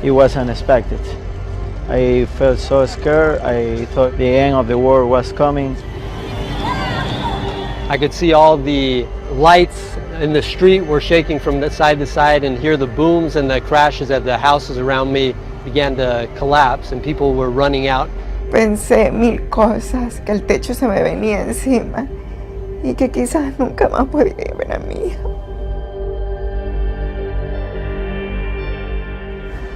It was unexpected. I felt so scared. I thought the end of the world was coming. I could see all the lights in the street were shaking from side to side, and hear the booms and the crashes as the houses around me began to collapse and people were running out. Pensé mil cosas, que el techo se me venía encima y que quizás nunca más podría ver a mi hija.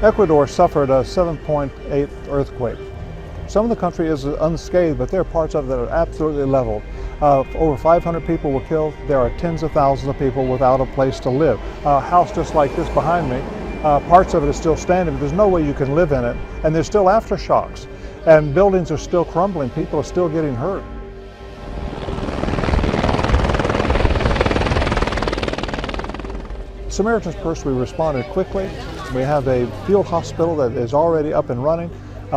Ecuador suffered a 7.8 earthquake. Some of the country is unscathed, but there are parts of it that are absolutely leveled. Over 500 people were killed. There are tens of thousands of people without a place to live. A house just like this behind me, parts of it is still standing, but there's no way you can live in it. And there's still aftershocks. And buildings are still crumbling. People are still getting hurt. Samaritan's Purse, we responded quickly. We have a field hospital that is already up and running.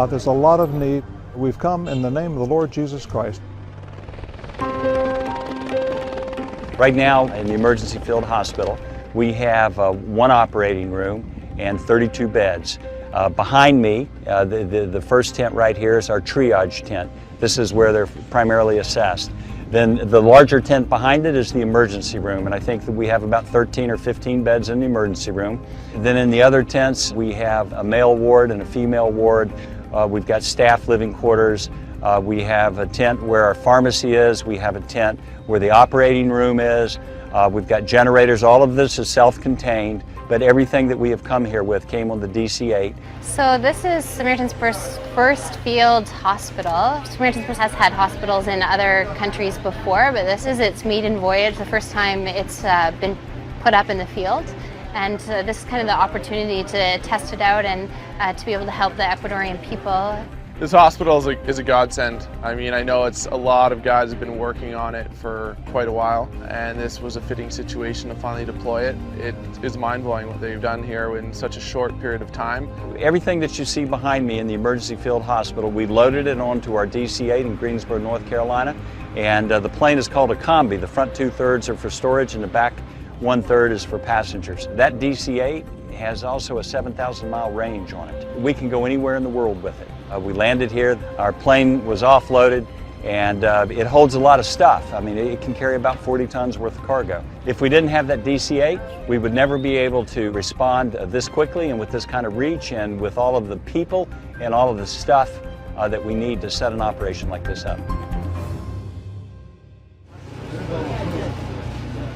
There's a lot of need. We've come in the name of the Lord Jesus Christ. Right now in the emergency field hospital, we have one operating room and 32 beds. Behind me, the first tent right here is our triage tent. This is where they're primarily assessed. Then the larger tent behind it is the emergency room, and I think that we have about 13 or 15 beds in the emergency room. Then in the other tents, we have a male ward and a female ward. We've got staff living quarters. We have a tent where our pharmacy is. We have a tent where the operating room is. We've got generators. All of this is self-contained, but everything that we have come here with came on the DC-8. So this is Samaritan's first field hospital. Samaritan's Purse has had hospitals in other countries before, but this is its maiden voyage, the first time it's been put up in the field. And this is kind of the opportunity to test it out and to be able to help the Ecuadorian people. This hospital is a godsend. I mean, I know it's a lot of guys have been working on it for quite a while, and this was a fitting situation to finally deploy it. It is mind-blowing what they've done here in such a short period of time. Everything that you see behind me in the emergency field hospital, we loaded it onto our DC-8 in Greensboro, North Carolina, and the plane is called a combi. The front 2/3 are for storage and the back 1/3 is for passengers. That DC-8 has also a 7,000-mile range on it. We can go anywhere in the world with it. We landed here, our plane was offloaded, and it holds a lot of stuff. I mean, it can carry about 40 tons worth of cargo. If we didn't have that DC-8, we would never be able to respond this quickly and with this kind of reach and with all of the people and all of the stuff that we need to set an operation like this up.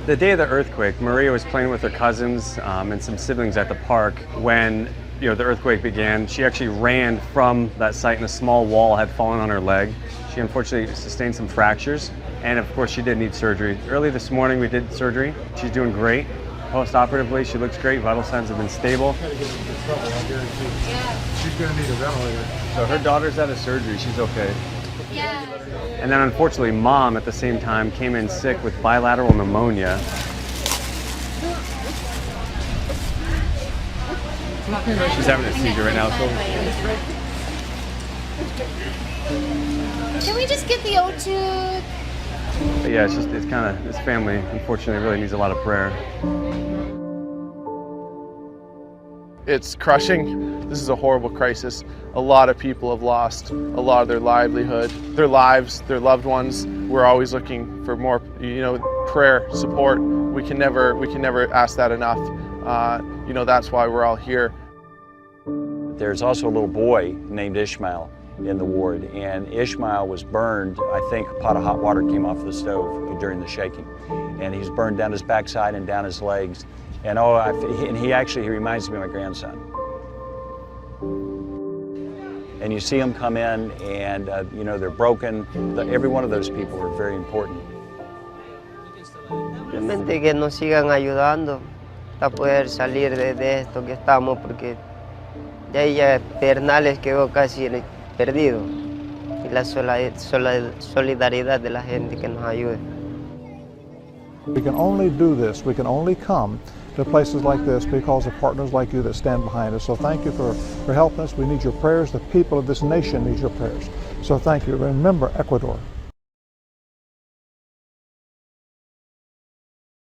The day of the earthquake, Maria was playing with her cousins and some siblings at the park when the earthquake began. She actually ran from that site and a small wall had fallen on her leg. She unfortunately sustained some fractures, and of course she did need surgery. Early this morning we did surgery. She's doing great. Post-operatively she looks great. Vital signs have been stable. She's going to need a ventilator. So her daughter's out of surgery. She's okay. Yeah. And then unfortunately Mom at the same time came in sick with bilateral pneumonia. She's having a seizure right now. So. Can we just get the O2? But yeah, it's kind of, this family unfortunately really needs a lot of prayer. It's crushing. This is a horrible crisis. A lot of people have lost a lot of their livelihood, their lives, their loved ones. We're always looking for more, prayer, support. We can never ask that enough. That's why we're all here. There's also a little boy named Ishmael in the ward, and Ishmael was burned. I think a pot of hot water came off the stove during the shaking, and he's burned down his backside and down his legs. And he reminds me of my grandson. And you see them come in, and they're broken. Every one of those people are very important. Simplemente que nos sigan ayudando para poder salir de esto que estamos, porque ya Bernales quedó casi perdido, y la solidaridad de la gente que nos ayude. We can only do this, we can only come to places like this because of partners like you that stand behind us. So thank you for helping us. We need your prayers. The people of this nation need your prayers. So thank you. Remember Ecuador.